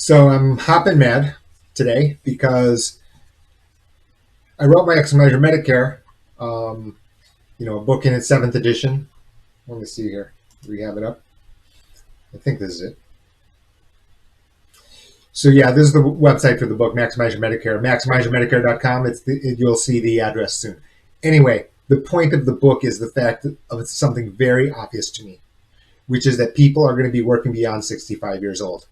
So I'm hopping mad today because I wrote my Maximize Your Medicare, um, a book in its seventh edition. Let me see here. Do we have it up? I think this is it. So yeah, this is the website for the book, Maximize Your Medicare, maximizeyourmedicare.com. You'll see the address soon. Anyway, the point of the book is the fact of something very obvious to me, which is that people are going to be working beyond 65 years old.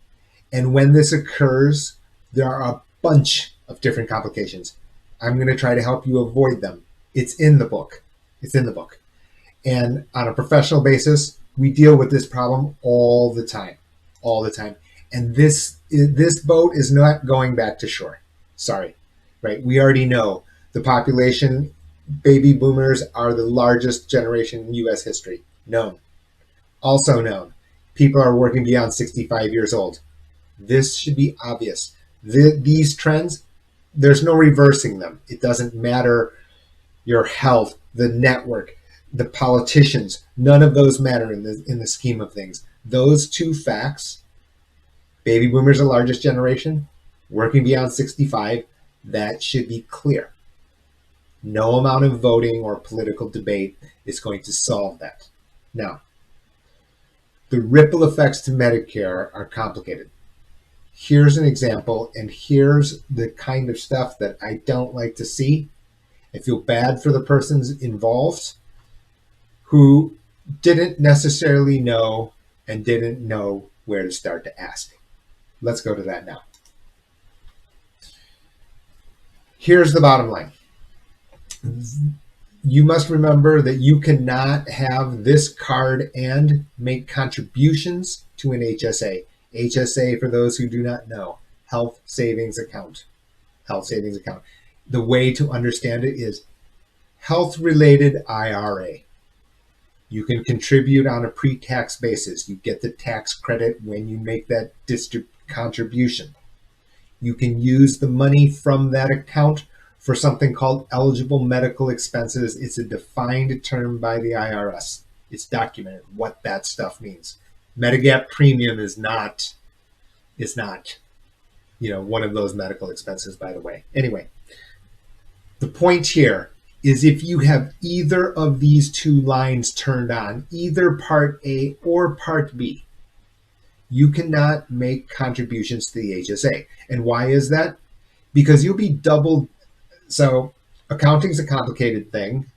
And when this occurs, there are a bunch of different complications. I'm going to try to help you avoid them. It's in the book. It's in the book. And on a professional basis, we deal with this problem all the time, all the time. And this boat is not going back to shore. Sorry, right? We already know the population, baby boomers are the largest generation in U.S. history. Known. Also known. People are working beyond 65 years old. This should be obvious. These trends, there's no reversing them. It doesn't matter your health, the network, the politicians. None of those matter in the scheme of things. Those two facts, baby boomers are the largest generation, working beyond 65, that should be clear. No amount of voting or political debate is going to solve that. Now, the ripple effects to Medicare are complicated. Here's an example, and here's the kind of stuff that I don't like to see. I feel bad for the persons involved who didn't necessarily know and didn't know where to start to ask. Let's go to that now. Here's the bottom line. You must remember that you cannot have this card and make contributions to an HSA. HSA, for those who do not know, health savings account. Health savings account. The way to understand it is health-related IRA. You can contribute on a pre-tax basis. You get the tax credit when you make that contribution. You can use the money from that account for something called eligible medical expenses. It's a defined term by the IRS. It's documented what that stuff means. Medigap premium is not, one of those medical expenses, by the way. Anyway, the point here is if you have either of these two lines turned on, either Part A or Part B, you cannot make contributions to the HSA. And why is that? Because you'll be doubled. So accounting is a complicated thing.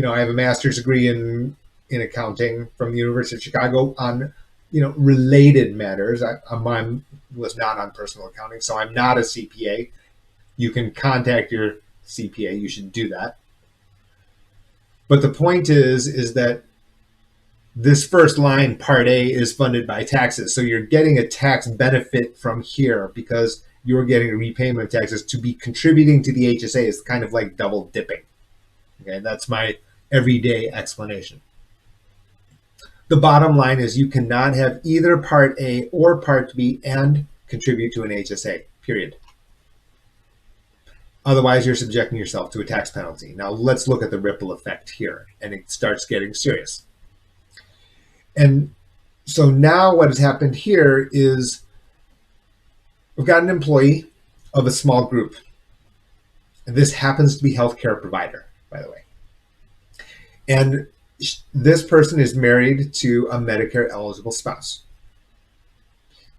I have a master's degree in accounting from the University of Chicago on related matters. Mine was not on personal accounting, so I'm not a CPA. You can contact your CPA. You should do that. But the point is that this first line, Part A, is funded by taxes. So you're getting a tax benefit from here because you're getting a repayment of taxes. To be contributing to the HSA is kind of like double dipping. Okay, that's my everyday explanation. The bottom line is you cannot have either Part A or Part B and contribute to an HSA, period. Otherwise, you're subjecting yourself to a tax penalty. Now, let's look at the ripple effect here, and it starts getting serious. And so now what has happened here is we've got an employee of a small group. And this happens to be a healthcare provider, by the way. And this person is married to a Medicare eligible spouse.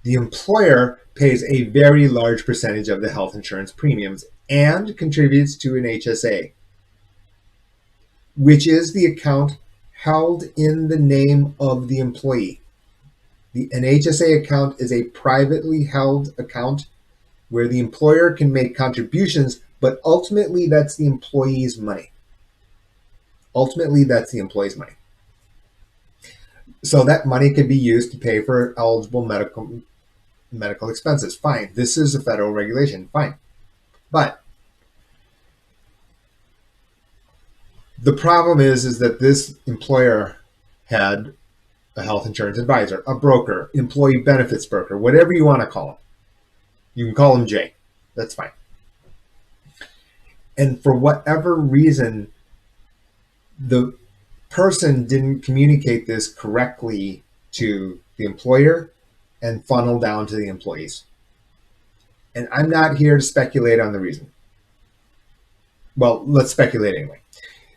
The employer pays a very large percentage of the health insurance premiums and contributes to an HSA, which is the account held in the name of the employee. An HSA account is a privately held account where the employer can make contributions, but ultimately that's the employee's money. Ultimately, that's the employee's money. So that money can be used to pay for eligible medical expenses. Fine. This is a federal regulation. Fine. But the problem is that this employer had a health insurance advisor, a broker, employee benefits broker, whatever you want to call him. You can call him Jay. That's fine. And for whatever reason, the person didn't communicate this correctly to the employer and funnel down to the employees. And I'm not here to speculate on the reason. Well, let's speculate anyway.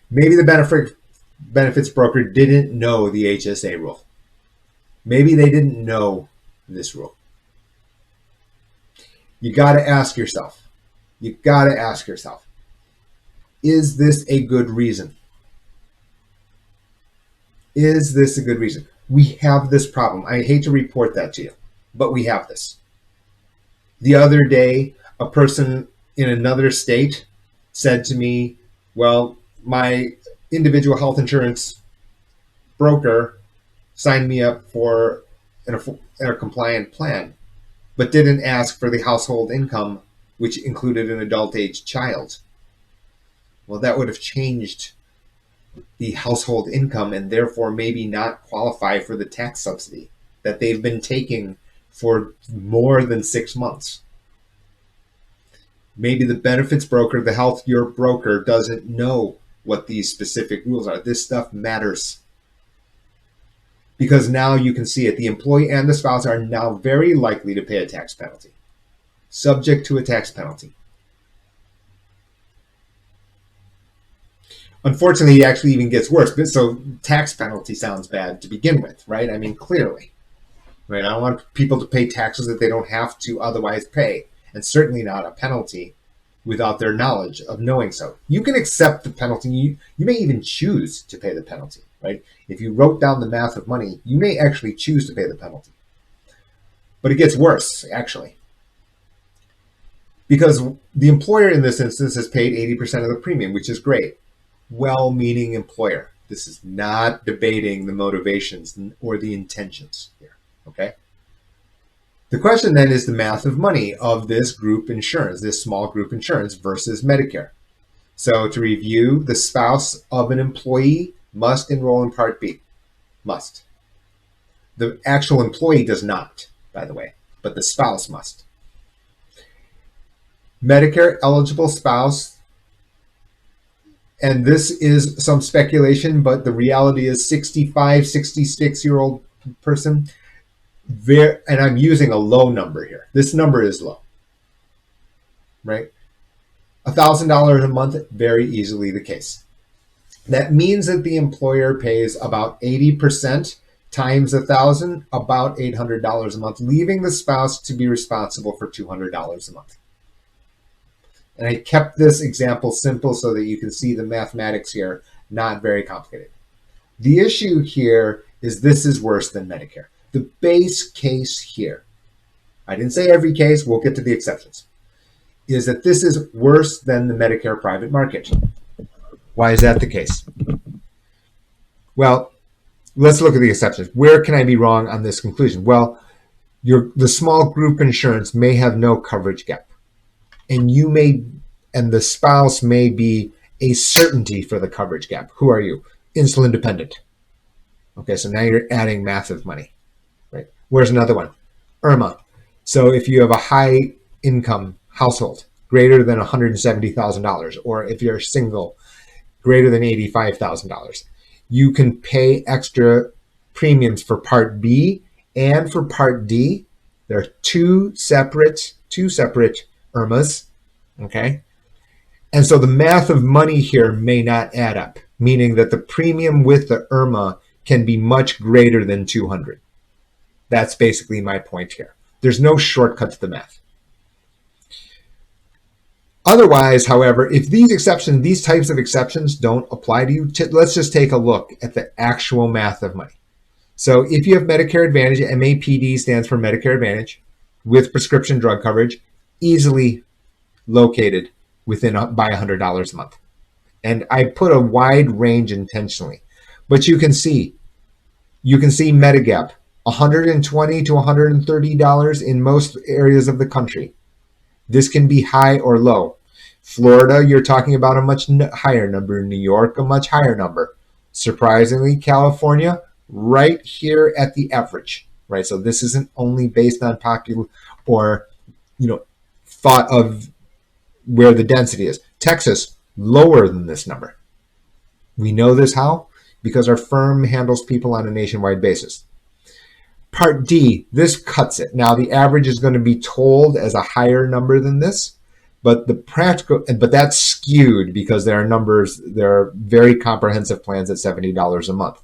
Maybe the benefits broker didn't know the HSA rule. Maybe they didn't know this rule. You got to ask yourself, is this a good reason? Is this a good reason? We have this problem. I hate to report that to you, but we have this. The other day, a person in another state said to me, well, my individual health insurance broker signed me up for a compliant plan, but didn't ask for the household income, which included an adult-age child. Well, that would have changed the household income and therefore maybe not qualify for the tax subsidy that they've been taking for more than 6 months. Maybe the benefits broker, the health your broker, doesn't know what these specific rules are. This stuff matters. Because now you can see it. The employee and the spouse are now very likely to pay a tax penalty, subject to a tax penalty. Unfortunately, it actually even gets worse. So tax penalty sounds bad to begin with, right? I mean, clearly. Right? I don't want people to pay taxes that they don't have to otherwise pay, and certainly not a penalty without their knowledge of knowing so. You can accept the penalty. You may even choose to pay the penalty, right? If you wrote down the math of money, you may actually choose to pay the penalty. But it gets worse, actually. Because the employer in this instance has paid 80% of the premium, which is great. Well-meaning employer. This is not debating the motivations or the intentions here, okay? The question then is the math of money of this group insurance, this small group insurance versus Medicare. So to review, the spouse of an employee must enroll in Part B. Must. The actual employee does not, by the way, but the spouse must. Medicare eligible spouse, and this is some speculation, but the reality is 65, 66-year-old person, and I'm using a low number here. This number is low, right? $1,000 a month, very easily the case. That means that the employer pays about 80% times 1,000, about $800 a month, leaving the spouse to be responsible for $200 a month. And I kept this example simple so that you can see the mathematics here, not very complicated. The issue here is this is worse than Medicare. The base case here, I didn't say every case, we'll get to the exceptions, is that this is worse than the Medicare private market. Why is that the case? Well, let's look at the exceptions. Where can I be wrong on this conclusion? Well, the small group insurance may have no coverage gap. And the spouse may be a certainty for the coverage gap. Who are you? Insulin dependent. Okay, so now you're adding massive money, right? Where's another one? IRMA. So if you have a high income household, greater than $170,000, or if you're single, greater than $85,000, you can pay extra premiums for Part B and for Part D. There are two separate IRMAs, okay? And so the math of money here may not add up, meaning that the premium with the IRMA can be much greater than $200. That's basically my point here. There's no shortcut to the math. Otherwise, however, if these types of exceptions don't apply to you, let's just take a look at the actual math of money. So if you have Medicare Advantage, MAPD stands for Medicare Advantage, with prescription drug coverage, easily located by $100 a month. And I put a wide range intentionally, but you can see Medigap, $120 to $130 in most areas of the country. This can be high or low. Florida, you're talking about a much higher number. New York, a much higher number. Surprisingly, California, right here at the average, right? So this isn't only based on popular or, thought of where the density is. Texas, lower than this number. We know this how? Because our firm handles people on a nationwide basis. Part D, this cuts it. Now the average is going to be told as a higher number than this, but that's skewed because there are very comprehensive plans at $70 a month.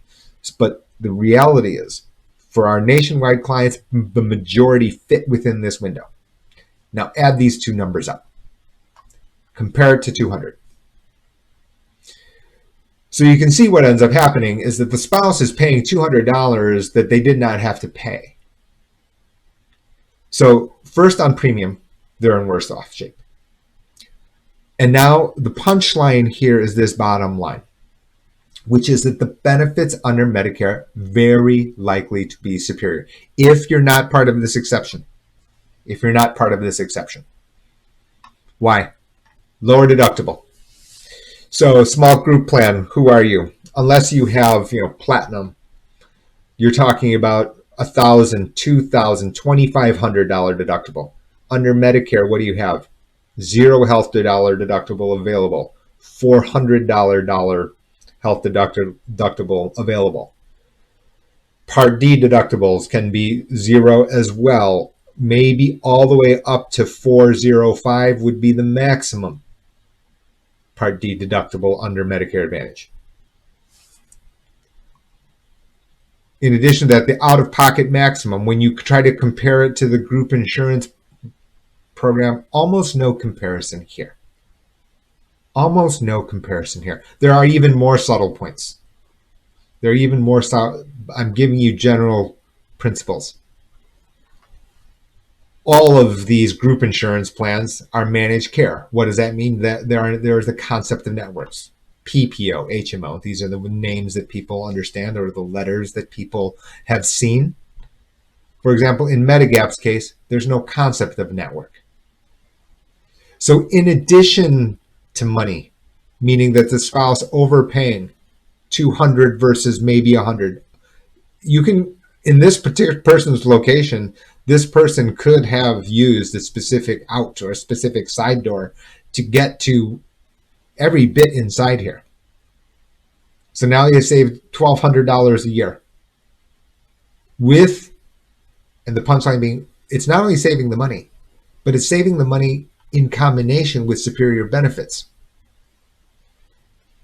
But the reality is, for our nationwide clients, the majority fit within this window. Now add these two numbers up. Compare it to 200. So you can see what ends up happening is that the spouse is paying $200 that they did not have to pay. So first on premium, they're in worse off shape. And now the punchline here is this bottom line, which is that the benefits under Medicare very likely to be superior if you're not part of this exception. If you're not part of this exception. Why? Lower deductible. So small group plan, who are you? Unless you have, platinum, you're talking about $1,000, $2,000, $2,500 deductible. Under Medicare, what do you have? $0 health dollar deductible available. $400 health deductible available. Part D deductibles can be 0 as well. Maybe all the way up to $405 would be the maximum Part D deductible under Medicare Advantage. In addition to that, the out-of-pocket maximum, when you try to compare it to the group insurance program, almost no comparison here. Almost no comparison here. There are even more subtle points. I'm giving you general principles. All of these group insurance plans are managed care. What does that mean? That there is the concept of networks. PPO, HMO. These are the names that people understand or the letters that people have seen. For example, in Medigap's case, there's no concept of network. So in addition to money, meaning that the spouse overpaying $200 versus maybe $100, you can, in this particular person's location, this person could have used a specific out or a specific side door to get to every bit inside here. So now you saved $1,200 a year. And the punchline being, it's not only saving the money, but it's saving the money in combination with superior benefits.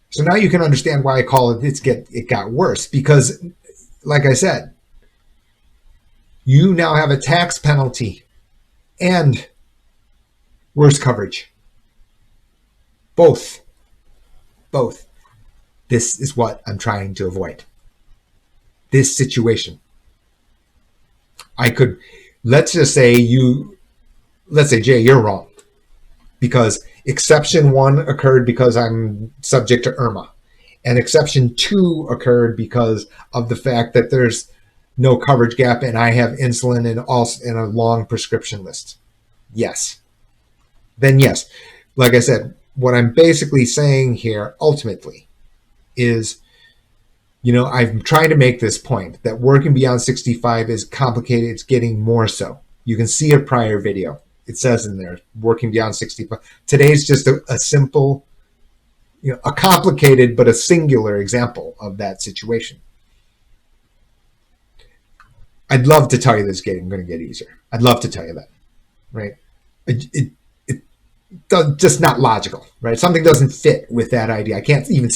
So now you can understand why I call it it got worse, because like I said, you now have a tax penalty and worse coverage. Both. This is what I'm trying to avoid. This situation. Let's say, Jay, you're wrong. Because exception 1 occurred because I'm subject to IRMA. And exception 2 occurred because of the fact that there's no coverage gap and I have insulin and a long prescription list. Yes. Then yes. Like I said, what I'm basically saying here ultimately is, I'm trying to make this point that working beyond 65 is complicated. It's getting more so. You can see a prior video. It says in there, working beyond 65. Today's just a simple, a complicated but a singular example of that situation. I'd love to tell you this is going to get easier. I'd love to tell you that, right? It just not logical, right? Something doesn't fit with that idea. I can't even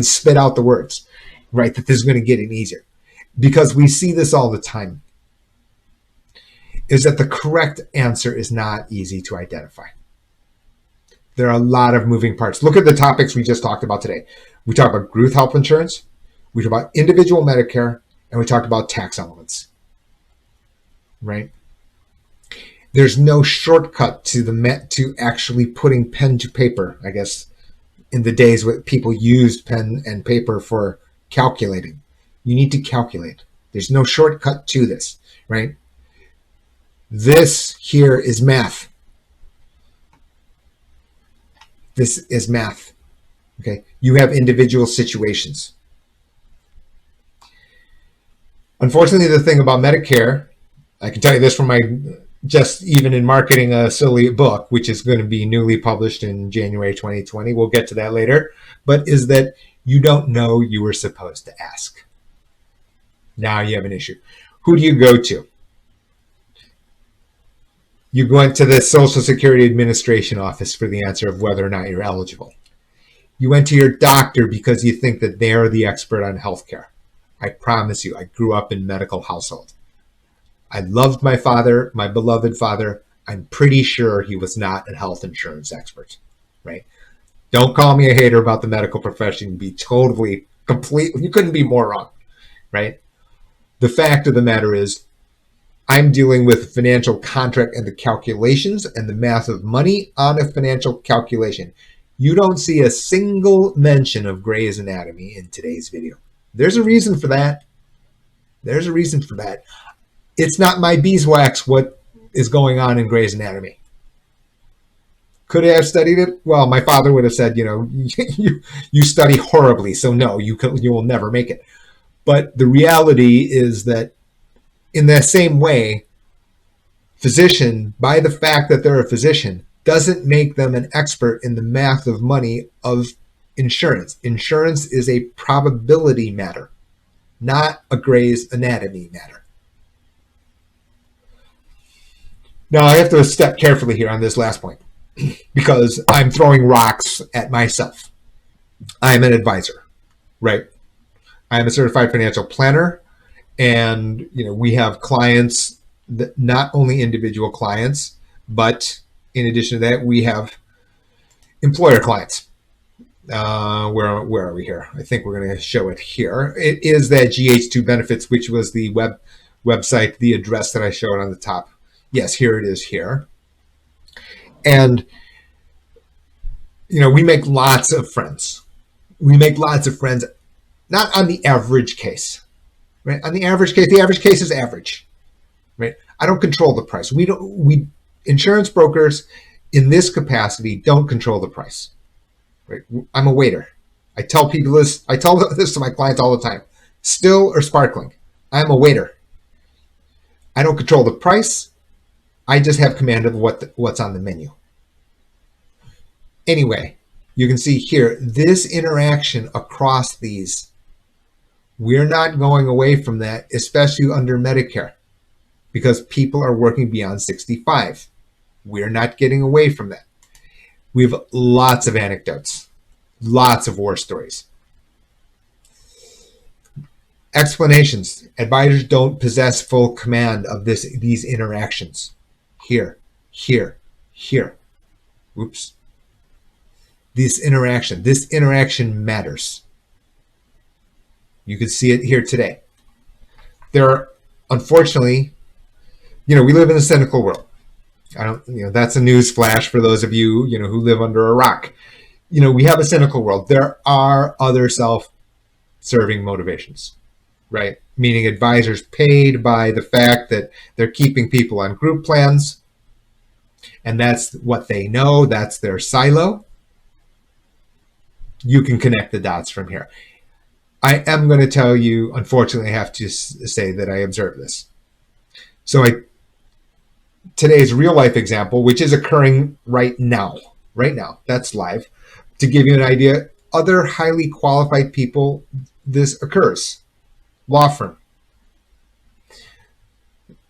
spit out the words, right? That this is going to get any easier, because we see this all the time. Is that the correct answer is not easy to identify. There are a lot of moving parts. Look at the topics we just talked about today. We talked about group health insurance. We talked about individual Medicare. And we talked about tax elements, right? There's no shortcut to actually putting pen to paper, I guess, in the days when people used pen and paper for calculating. You need to calculate. There's no shortcut to this, right? This here is math. This is math, okay? You have individual situations. Unfortunately, the thing about Medicare, I can tell you this from even in marketing a silly book, which is going to be newly published in January 2020. We'll get to that later. But is that you don't know you were supposed to ask. Now you have an issue. Who do you go to? You went to the Social Security Administration office for the answer of whether or not you're eligible. You went to your doctor because you think that they're the expert on healthcare. I promise you, I grew up in a medical household. I loved my father, my beloved father. I'm pretty sure he was not a health insurance expert, right? Don't call me a hater about the medical profession. Be totally, completely, you couldn't be more wrong, right? The fact of the matter is, I'm dealing with financial contract and the calculations and the math of money on a financial calculation. You don't see a single mention of Grey's Anatomy in today's video. There's a reason for that. There's a reason for that. It's not my beeswax what is going on in Grey's Anatomy. Could I have studied it? Well, my father would have said, you study horribly, so no, you will never make it. But the reality is that in that same way, physician, by the fact that they're a physician, doesn't make them an expert in the math of money of insurance. Insurance is a probability matter, not a Grey's Anatomy matter. Now, I have to step carefully here on this last point because I'm throwing rocks at myself. I'm an advisor, right? I'm a certified financial planner, and we have clients, that not only individual clients, but in addition to that, we have employer clients. Where are we here? I think we're going to show it here. It is that GH2 Benefits, which was the website, the address that I showed on the top. Yes, here it is here. And, we make lots of friends. We make lots of friends, not on the average case, right? On the average case is average, right? I don't control the price. Insurance brokers in this capacity don't control the price, right? I'm a waiter. I tell people this. I tell this to my clients all the time. Still or sparkling, I'm a waiter. I don't control the price. I just have command of what's on the menu. Anyway, you can see here, this interaction across these, we're not going away from that, especially under Medicare, because people are working beyond 65. We're not getting away from that. We have lots of anecdotes, lots of war stories. Explanations. Advisors don't possess full command of these interactions. Here. Oops. This interaction matters. You can see it here today. There are, unfortunately, we live in a cynical world. That's a news flash for those of you, who live under a rock. We have a cynical world. There are other self-serving motivations, right? Meaning advisors paid by the fact that they're keeping people on group plans, and that's what they know, that's their silo. You can connect the dots from here. I am going to tell you, unfortunately, I have to say that I observe this. So today's real life example, which is occurring right now, that's live. To give you an idea, other highly qualified people, this occurs. Law firm.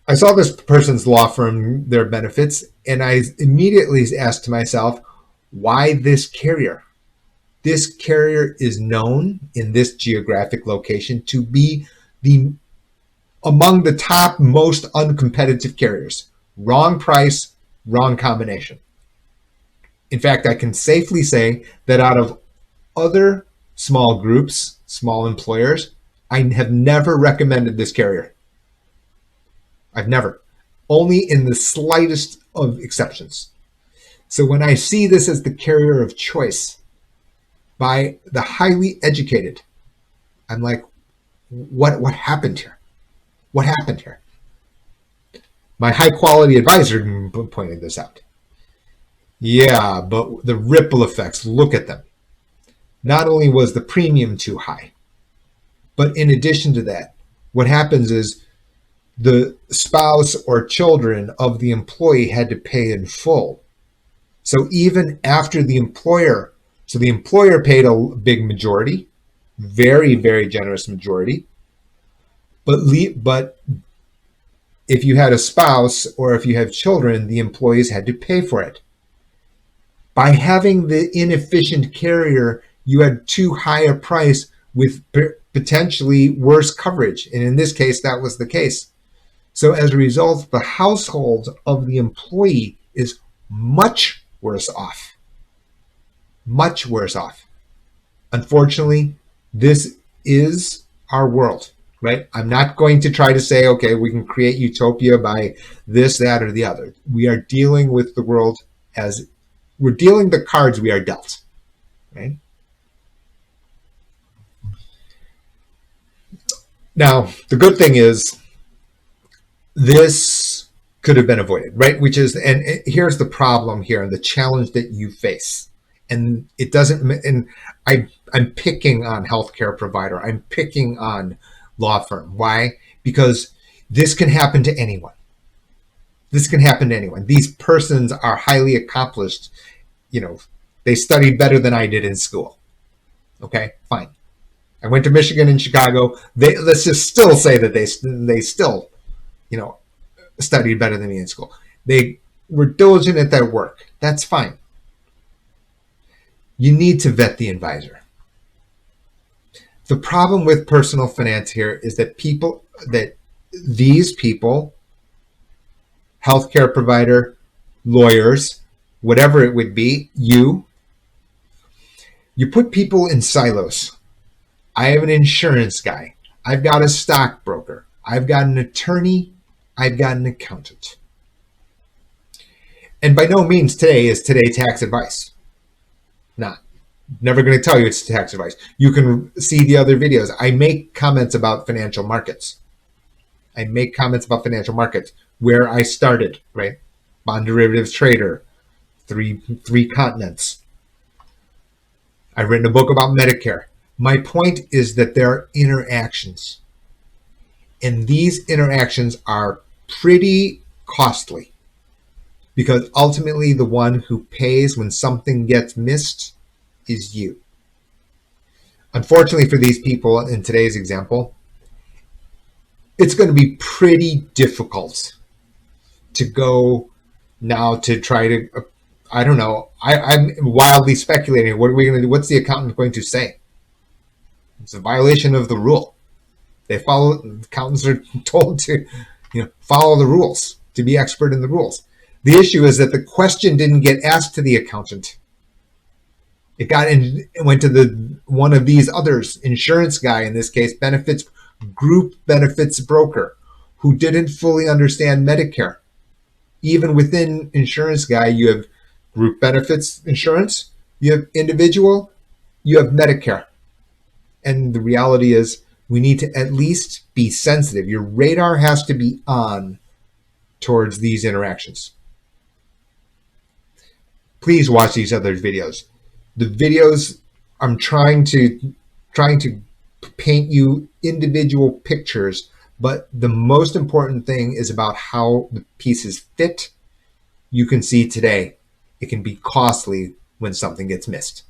I saw this person's law firm, their benefits, and I immediately asked myself, why this carrier? This carrier is known in this geographic location to be among the top most uncompetitive carriers. Wrong price, wrong combination. In fact, I can safely say that out of other small groups, small employers, I have never recommended this carrier. I've never. Only in the slightest of exceptions. So when I see this as the carrier of choice by the highly educated, I'm like, what happened here? What happened here? My high quality advisor pointed this out. Yeah, but the ripple effects, look at them. Not only was the premium too high, but in addition to that, what happens is the spouse or children of the employee had to pay in full. So even after the employer paid a big majority, very, very generous majority, but If you had a spouse or if you have children, the employees had to pay for it. By having the inefficient carrier, you had too high a price with potentially worse coverage. And in this case, that was the case. So as a result, the household of the employee is much worse off. Much worse off. Unfortunately, this is our world, right? I'm not going to try to say, okay, we can create utopia by this, that, or the other. We are dealing with the world as we're dealing the cards we are dealt, right? Now, the good thing is this could have been avoided, right? Which is, and here's the problem here and the challenge that you face. And it doesn't, and I'm picking on healthcare provider. I'm picking on law firm. Why? Because this can happen to anyone. This can happen to anyone. These persons are highly accomplished. You know, they studied better than I did in school. Okay, fine. I went to Michigan and Chicago. Let's just still say that they still, you know, studied better than me in school. They were diligent at their work. That's fine. You need to vet the advisor. The problem with personal finance here is that these people, healthcare provider, lawyers, whatever it would be, you put people in silos. I have an insurance guy. I've got a stockbroker. I've got an attorney. I've got an accountant. And by no means is today tax advice. Not. Never going to tell you it's tax advice. You can see the other videos. I make comments about financial markets. Where I started, right? Bond derivatives trader, three continents. I've written a book about Medicare. My point is that there are interactions. And these interactions are pretty costly. Because ultimately the one who pays when something gets missed is you. Unfortunately for these people in today's example, it's going to be pretty difficult to go now to try to, I don't know, I'm wildly speculating. What are we going to do? What's the accountant going to say? It's a violation of the rule. Accountants are told to, follow the rules, to be expert in the rules. The issue is that the question didn't get asked to the accountant. It went to one of these others, insurance guy, in this case, group benefits broker, who didn't fully understand Medicare. Even within insurance guy, you have group benefits insurance, you have individual, you have Medicare. And the reality is we need to at least be sensitive. Your radar has to be on towards these interactions. Please watch these other videos. The videos, I'm trying to paint you individual pictures, but the most important thing is about how the pieces fit. You can see today, it can be costly when something gets missed.